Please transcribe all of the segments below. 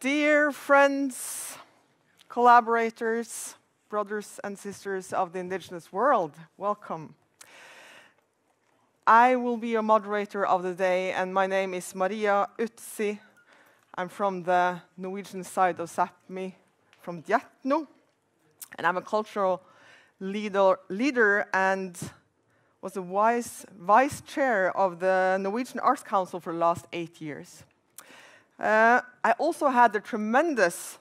Dear friends, collaborators, brothers and sisters of the indigenous world, welcome. I will be your moderator of the day, and my name is Maria Utsi. I'm from the Norwegian side of Sápmi, from Djetno, and I'm a cultural leader and was the vice chair of the Norwegian Arts Council for the last 8 years. I also had the tremendous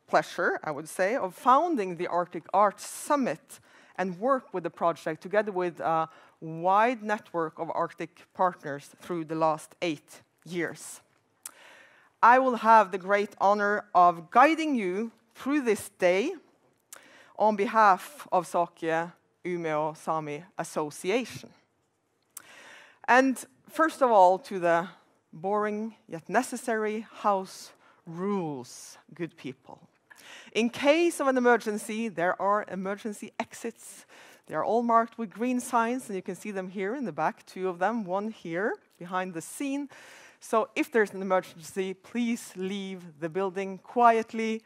pleasure, I would say, of founding the Arctic Arts Summit and work with the project together with a wide network of Arctic partners through the last 8 years. I will have the great honor of guiding you through this day on behalf of Sakje Umeå Sami Association. And first of all, to the boring yet necessary house rules, good people. In case of an emergency, there are emergency exits. They are all marked with green signs, and you can see them here in the back, 2 of them, 1 here behind the scene. So if there's an emergency, please leave the building quietly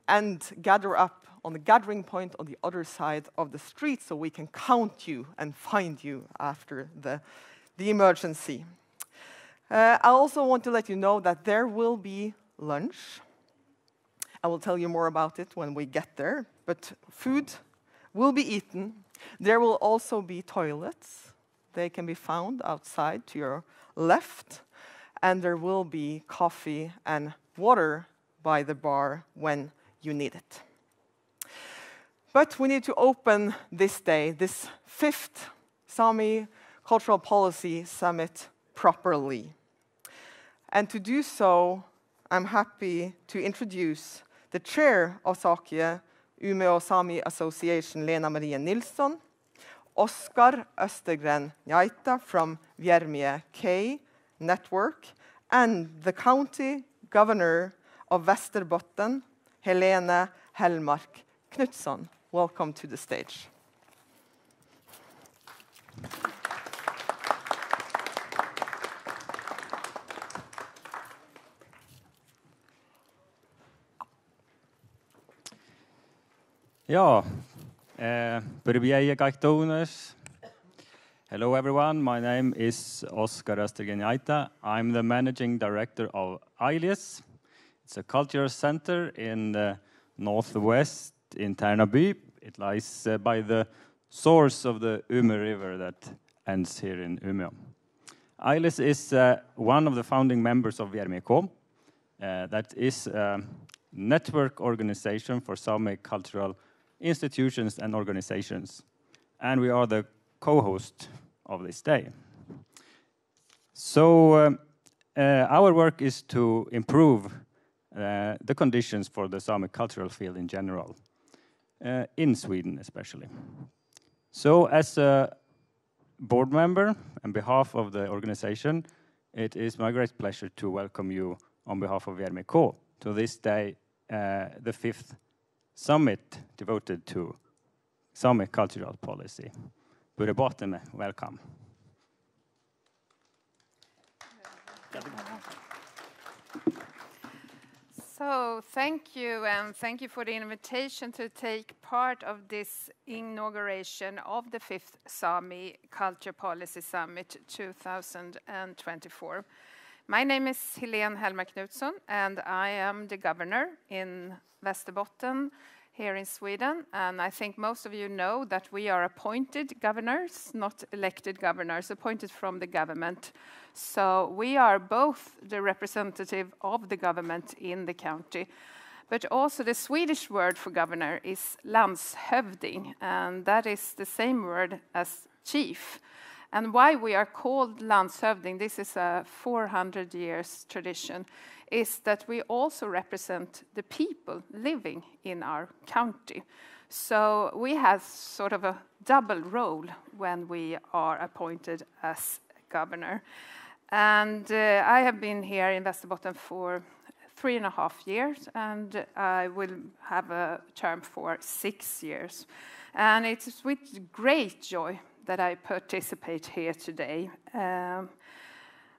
and gather up on the gathering point on the other side of the street so we can count you and find you after the emergency. I also want to let you know that there will be lunch. I will tell you more about it when we get there, but food will be eaten. There will also be toilets. They can be found outside to your left, and there will be coffee and water by the bar when you need it. But we need to open this day, this 5th Sami Cultural Policy Summit, properly. And to do so, I'm happy to introduce the chair of Sakje Umeå Sami Association, Lena Marie Nilsson, Oskar Östergren Njaita from Vjermie K Network, and the county governor of Västerbotten, Helene Hellmark Knutsson. Welcome to the stage. Ja, Burbjeje Gaiktones. Hello everyone, my name is Oskar Östergren Njaita. I'm the managing director of Ailis. It's a cultural center in the northwest in Tärnaby. It lies by the source of the Ume River that ends here in Umeå. Ailis is one of the founding members of Vjermie K. That is a network organization for Sami cultural institutions and organizations. And we are the co-host of this day. So our work is to improve the conditions for the Sami cultural field in general, in Sweden especially. So as a board member, on behalf of the organization, it is my great pleasure to welcome you on behalf of Vjermie K to this day, the 5th summit devoted to Sami cultural policy. Västerbotten, welcome. So thank you, and thank you for the invitation to take part of this inauguration of the 5th Sami Culture Policy Summit 2024. My name is Helene Hellmark Knutsson, and I am the governor in Västerbotten here in Sweden. And I think most of you know that we are appointed governors, not elected governors, appointed from the government. So we are both the representative of the government in the county, but also the Swedish word for governor is landshövding, and that is the same word as chief. And why we are called landshövding, this is a 400 years tradition, is that we also represent the people living in our county. So we have sort of a double role when we are appointed as governor. And I have been here in Västerbotten for 3.5 years, and I will have a term for 6 years. And it's with great joy that I participate here today.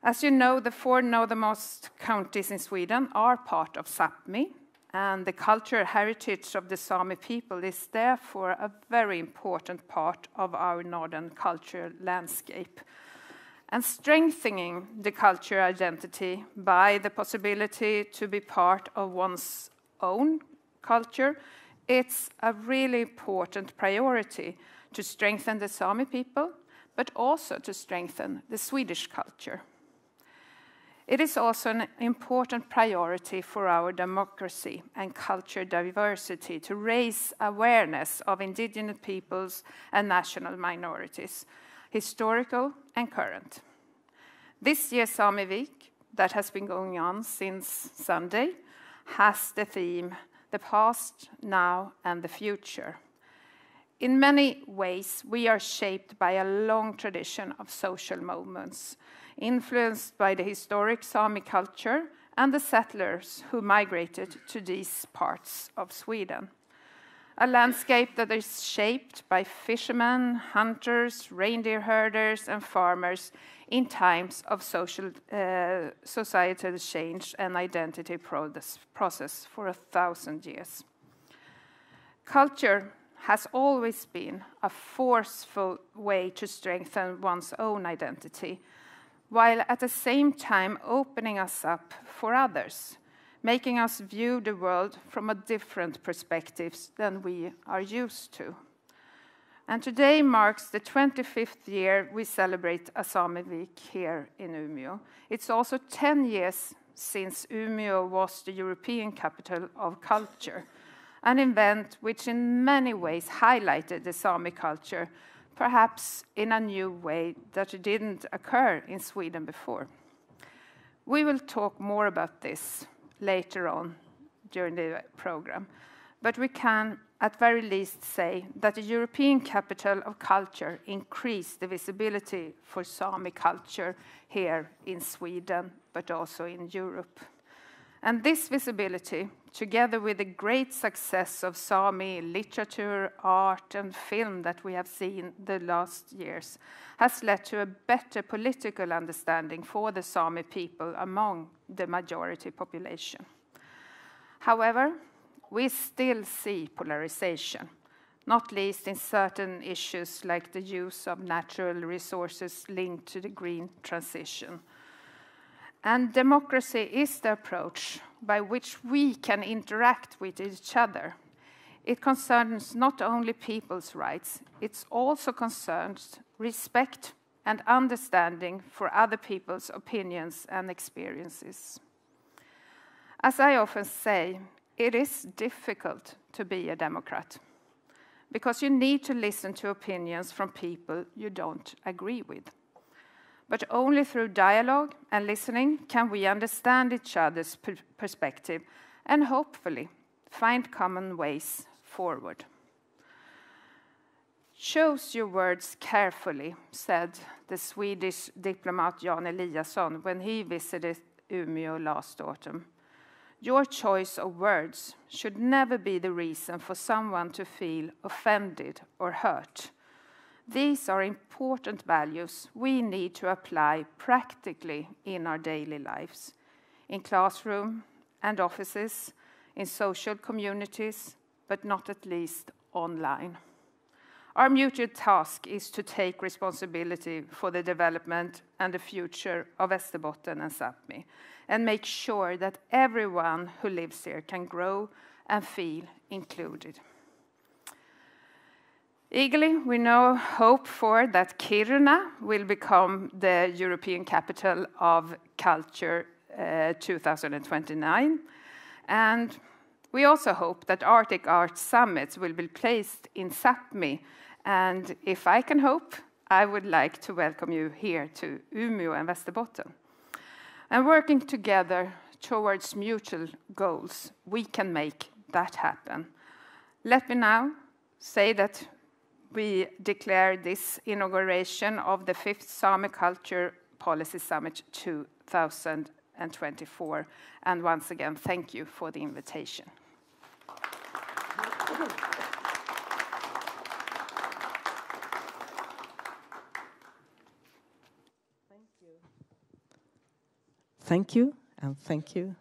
As you know, the 4 northernmost counties in Sweden are part of Sápmi, and the cultural heritage of the Sami people is therefore a very important part of our northern cultural landscape. And strengthening the cultural identity by the possibility to be part of one's own culture, it's a really important priority to strengthen the Sami people, but also to strengthen the Swedish culture. It is also an important priority for our democracy and culture diversity to raise awareness of indigenous peoples and national minorities, historical and current. This year's Sami Week, that has been going on since Sunday, has the theme, the past, now and the future. In many ways, we are shaped by a long tradition of social movements, influenced by the historic Sami culture and the settlers who migrated to these parts of Sweden. A landscape that is shaped by fishermen, hunters, reindeer herders, and farmers in times of societal change and identity process for 1,000 years. Culture has always been a forceful way to strengthen one's own identity, while at the same time opening us up for others, making us view the world from a different perspectives than we are used to. And today marks the 25th year we celebrate a Sami Week here in Umeå. It's also 10 years since Umeå was the European Capital of Culture, an event which in many ways highlighted the Sami culture, perhaps in a new way that didn't occur in Sweden before. We will talk more about this later on during the program, but we can at very least say that the European Capital of Culture increased the visibility for Sami culture here in Sweden, but also in Europe. And this visibility, together with the great success of Sami literature, art, and film that we have seen the last years, has led to a better political understanding for the Sami people among the majority population. However, we still see polarization, not least in certain issues like the use of natural resources linked to the green transition. And democracy is the approach by which we can interact with each other. It concerns not only people's rights, it also concerns respect and understanding for other people's opinions and experiences. As I often say, it is difficult to be a Democrat because you need to listen to opinions from people you don't agree with. But only through dialogue and listening can we understand each other's perspective and hopefully find common ways forward. Choose your words carefully, said the Swedish diplomat Jan Eliasson when he visited Umeå last autumn. Your choice of words should never be the reason for someone to feel offended or hurt. These are important values we need to apply practically in our daily lives, in classroom and offices, in social communities, but not at least online. Our mutual task is to take responsibility for the development and the future of Västerbotten and Sápmi, and make sure that everyone who lives here can grow and feel included. Eagerly, we now hope for that Kiruna will become the European Capital of Culture 2029. And we also hope that Arctic Art Summits will be placed in Sápmi. And if I can hope, I would like to welcome you here to Umeå and Västerbotten. And working together towards mutual goals, we can make that happen. Let me now say that we declare this inauguration of the 5th Sami Culture Policy Summit 2024. And once again, thank you for the invitation. Thank you, and thank you.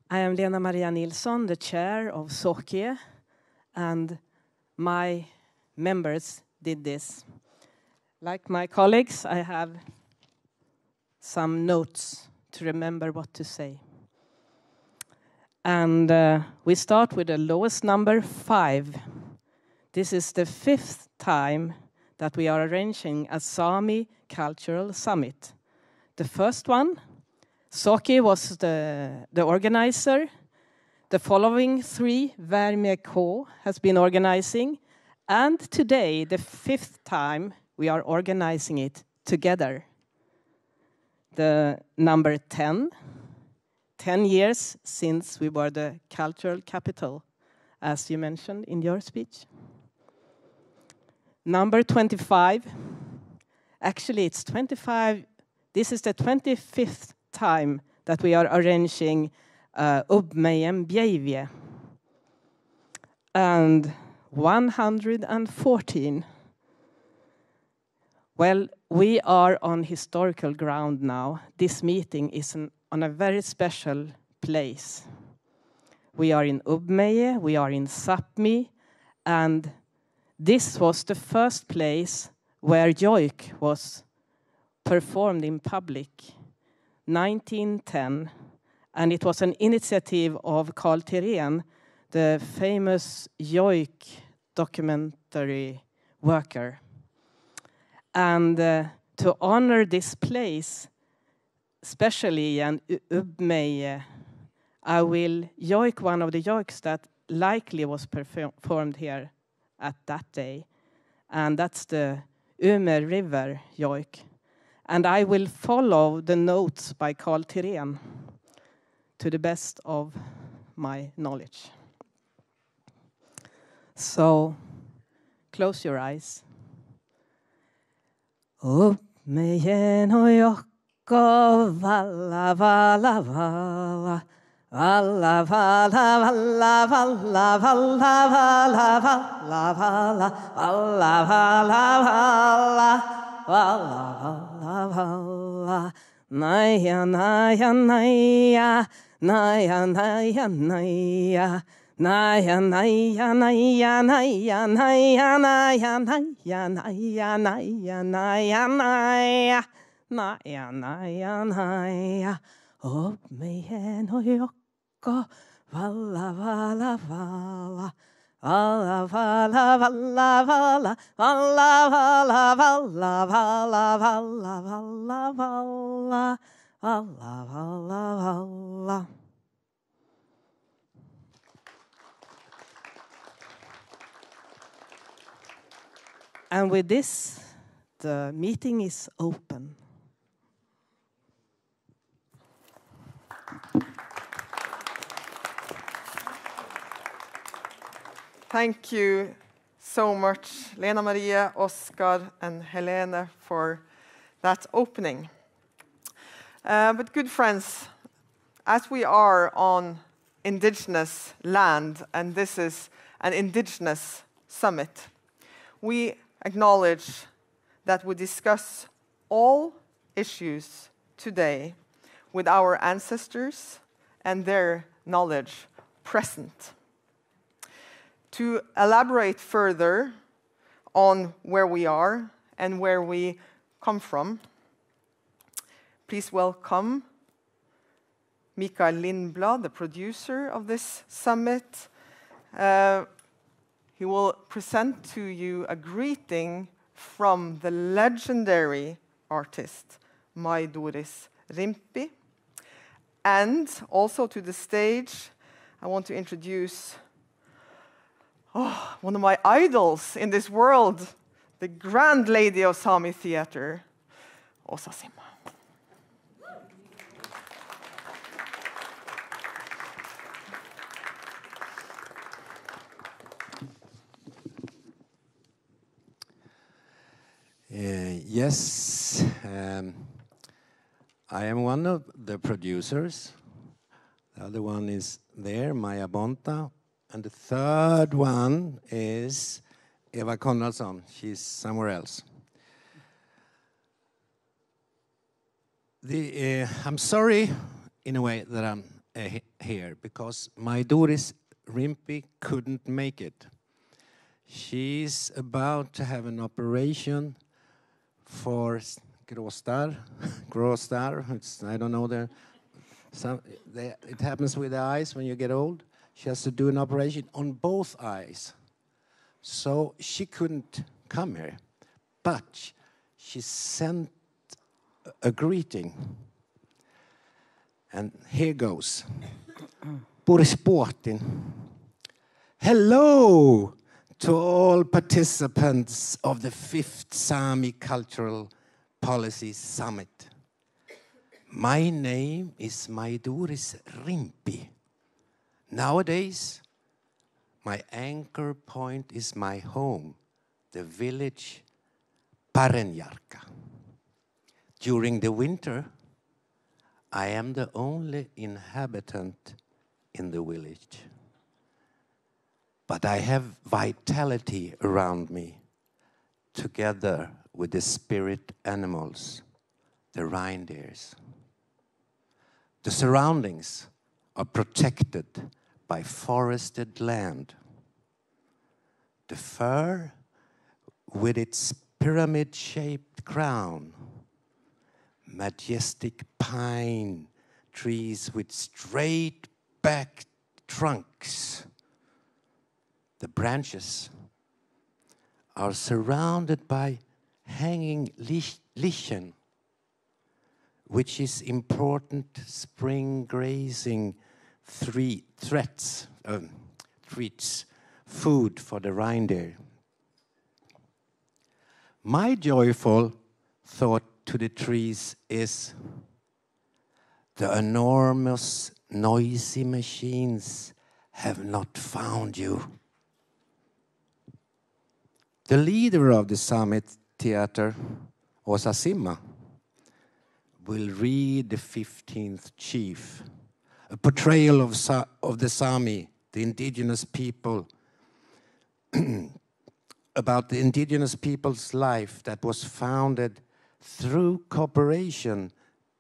I am Lena Maria Nilsson, the chair of Sokie, and my members did this. Like my colleagues, I have some notes to remember what to say. And we start with the lowest number, 5. This is the 5th time that we are arranging a Sami Cultural Summit. The first one, Sokie was the organizer. The following 3, Värme K, has been organizing. And today, the 5th time, we are organizing it together. The number 10 years since we were the cultural capital, as you mentioned in your speech. Number 25, actually it's 25, this is the 25th time that we are arranging Ubmejem Bjejvje. And 114. Well, we are on historical ground now. This meeting is on a very special place. We are in Ubmeje, we are in Sápmi, and this was the first place where Joik was performed in public, 1910, and it was an initiative of Carl Thyrén, the famous Joik documentary worker. And to honor this place, especially in Ubmeje, I will joik one of the joiks that likely was performed here at that day. And that's the Ume River joik. And I will follow the notes by Carl Thyrén to the best of my knowledge. So, close your eyes. Ubmejen och Jokko, valla, valla, valla. Valla, valla, valla, valla, valla, valla, valla, valla, valla, valla, valla, valla, valla, valla. Naja, naja, naja, naja, naja, naja. Naja, naja, naja, naja, naja, naja, naja, naja, naja, naja, naja. Naja, naja, naja. Ubmejen och Jokko, valla, valla, valla. Valla, valla, valla, valla. Valla, valla, valla, valla, valla, valla, valla. Valla, valla, valla. And with this, the meeting is open. Thank you so much, Lena Maria, Oskar, and Helene, for that opening. But good friends, as we are on indigenous land, and this is an indigenous summit, we acknowledge that we discuss all issues today with our ancestors and their knowledge present. To elaborate further on where we are and where we come from, please welcome Mikael Lindblad, the producer of this summit. He will present to you a greeting from the legendary artist Mai Doris Rimpi. And also to the stage, I want to introduce one of my idols in this world, the grand lady of Sami theater, Åsa Simma. Yes, I am one of the producers. The other one is there, Maja Bonta. And the third one is Eva Konradsson. She's somewhere else. I'm sorry, in a way, that I'm here, because my Doris Rimpi couldn't make it. She's about to have an operation for gråstarr. I don't know, it happens with the eyes when you get old. She has to do an operation on both eyes. So she couldn't come here, but she sent a greeting. And here goes. Västerbotten. Hello to all participants of the 5th Sami Cultural Policy Summit. My name is Doris Rimpi. Nowadays, my anchor point is my home, the village Parenjarka. During the winter, I am the only inhabitant in the village. But I have vitality around me, together with the spirit animals, the reindeers. The surroundings are protected by forested land. The fir, with its pyramid-shaped crown, majestic pine trees with straight-backed trunks. The branches are surrounded by hanging lichen, which is important spring grazing treats, food for the reindeer. My joyful thought to the trees is the enormous noisy machines have not found you. The leader of the Summit Theater, Åsa Simma, will read the 15th Chief, a portrayal of the Sami, the indigenous people, about the indigenous people's life that was founded through cooperation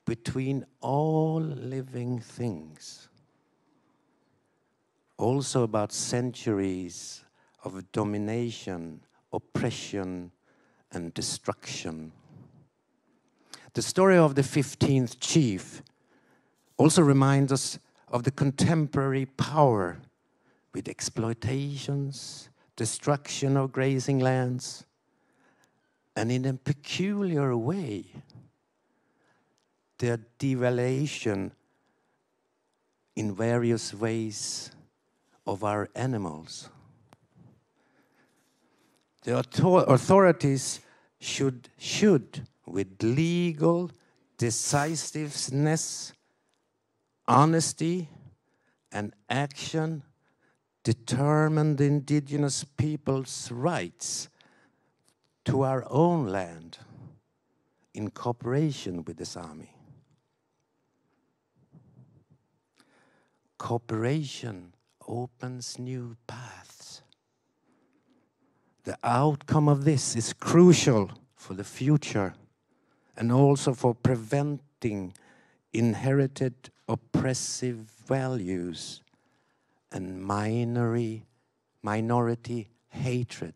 between all living things. Also about centuries of domination, oppression, and destruction. The story of the 15th Chief also reminds us of the contemporary power with exploitations, destruction of grazing lands, and in a peculiar way, the devaluation in various ways of our animals. The authorities should, with legal decisiveness, honesty, and action, determine the indigenous people's rights to our own land in cooperation with the Sami. Cooperation opens new paths. The outcome of this is crucial for the future and also for preventing inherited oppressive values and minority hatred.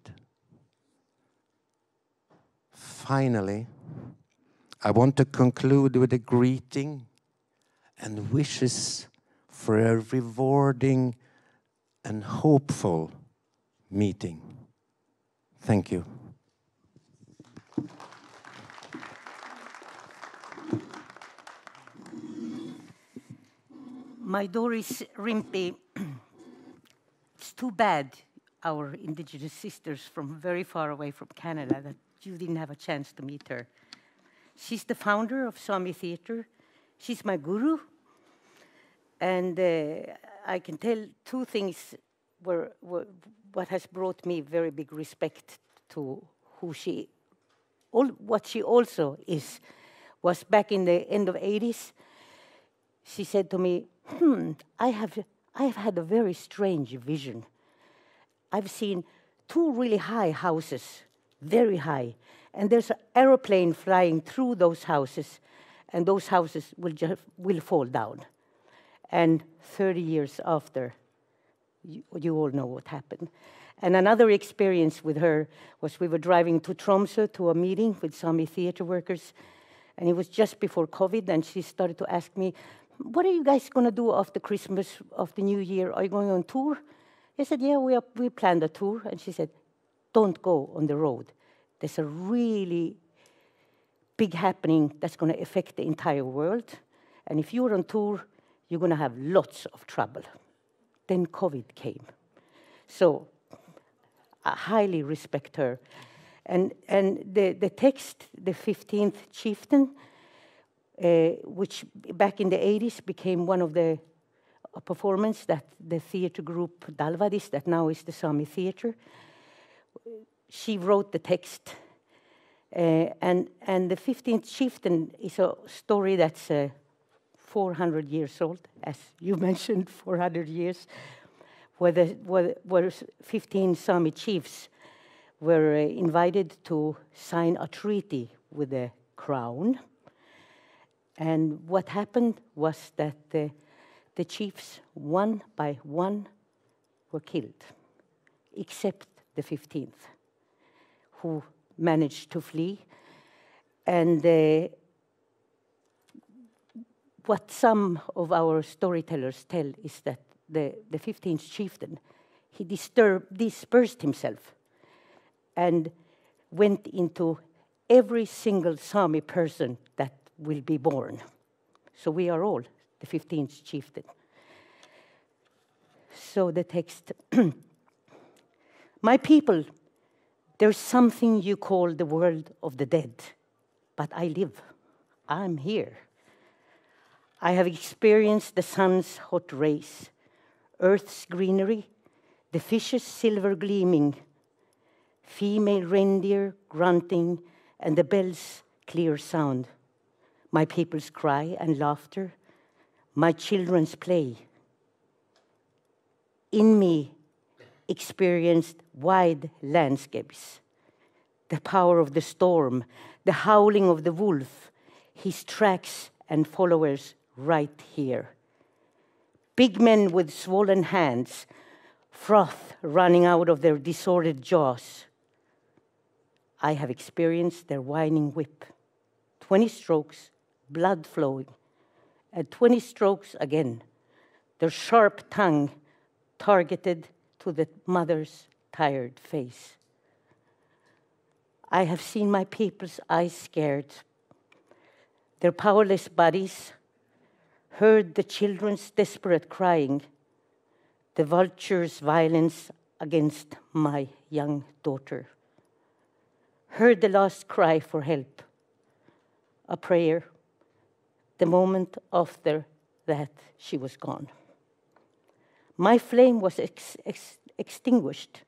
Finally, I want to conclude with a greeting and wishes for a rewarding and hopeful meeting. Thank you. My Doris Rimpi, it's too bad our indigenous sisters from very far away from Canada that you didn't have a chance to meet her. She's the founder of Sami Theatre. She's my guru. And I can tell two things what has brought me very big respect to what she also is, was back in the end of 80s. She said to me, I have had a very strange vision. I've seen two really high houses, very high, and there's an aeroplane flying through those houses, and those houses will fall down. And 30 years after, you all know what happened. And another experience with her was we were driving to Tromsø to a meeting with Sami theater workers, and it was just before COVID, and she started to ask me, what are you guys going to do after Christmas, after New Year? Are you going on tour? I said, yeah, we planned a tour. And she said, don't go on the road. There's a really big happening that's going to affect the entire world. And if you're on tour, you're going to have lots of trouble. Then COVID came. So I highly respect her. And the text, the 15th Chieftain, which back in the 80s became one of the performance that the theater group Dalvadis, that now is the Sami Theater, she wrote the text. And the 15th Chieftain is a story that's 400 years old, as you mentioned, 400 years, where 15 Sami chiefs were invited to sign a treaty with the crown. And what happened was that the chiefs, one by one, were killed, except the 15th, who managed to flee. And what some of our storytellers tell is that the 15th chieftain, he dispersed himself and went into every single Sami person that will be born. So we are all the 15th chieftain. So the text, my people, there's something you call the world of the dead, but I live, I'm here. I have experienced the sun's hot rays, earth's greenery, the fishes' silver gleaming, female reindeer grunting, and the bell's clear sound. My people's cry and laughter, my children's play. In me, experienced wide landscapes, the power of the storm, the howling of the wolf, his tracks and followers right here. Big men with swollen hands, froth running out of their disordered jaws. I have experienced their whining whip. 20 strokes, blood flowing, and 20 strokes again, their sharp tongue targeted to the mother's tired face. I have seen my people's eyes scared, their powerless bodies, heard the children's desperate crying, the vulture's violence against my young daughter. Heard the last cry for help, a prayer, the moment after that she was gone. My flame was extinguished,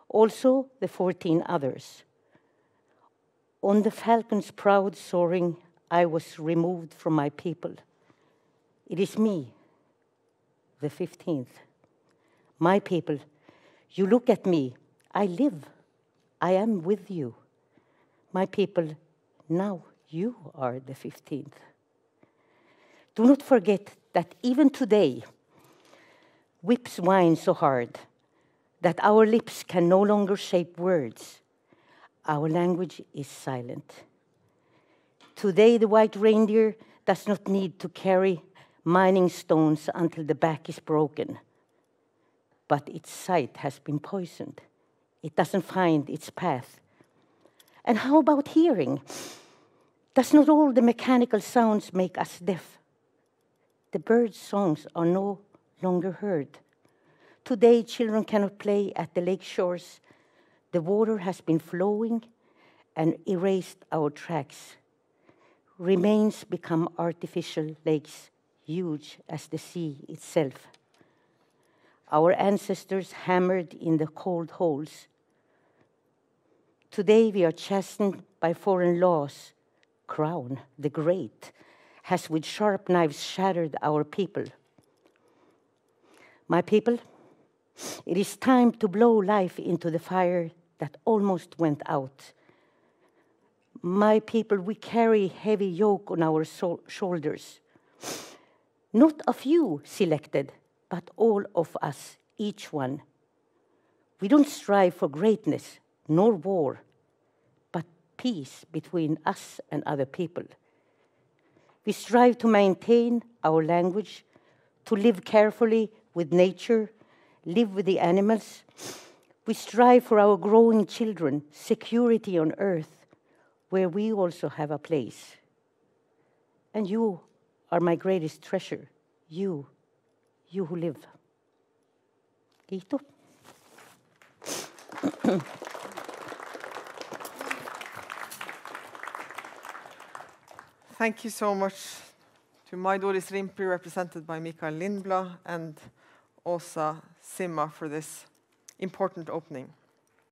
also the 14 others. On the falcon's proud soaring, I was removed from my people. It is me, the 15th. My people, you look at me, I live, I am with you. My people, now you are the 15th. Do not forget that even today, whips whine so hard that our lips can no longer shape words. Our language is silent. Today, the white reindeer does not need to carry mining stones until the back is broken. But its sight has been poisoned. It doesn't find its path. And how about hearing? Does not all the mechanical sounds make us deaf? The birds' songs are no longer heard. Today, children cannot play at the lake shores. The water has been flowing and erased our tracks. Remains become artificial lakes, huge as the sea itself. Our ancestors hammered in the cold holes. Today, we are chastened by foreign laws. Crown, the Great, has with sharp knives shattered our people. My people, it is time to blow life into the fire that almost went out. my people, we carry heavy yoke on our shoulders. Not a few selected, but all of us, each one. We don't strive for greatness, nor war, but peace between us and other people. We strive to maintain our language, to live carefully with nature, live with the animals. We strive for our growing children, security on earth, where we also have a place. And you are my greatest treasure, you who live. Kiitos. Thank you so much to my Doris Rimpi, represented by Mikael Lindblad, and Åsa Simma for this important opening.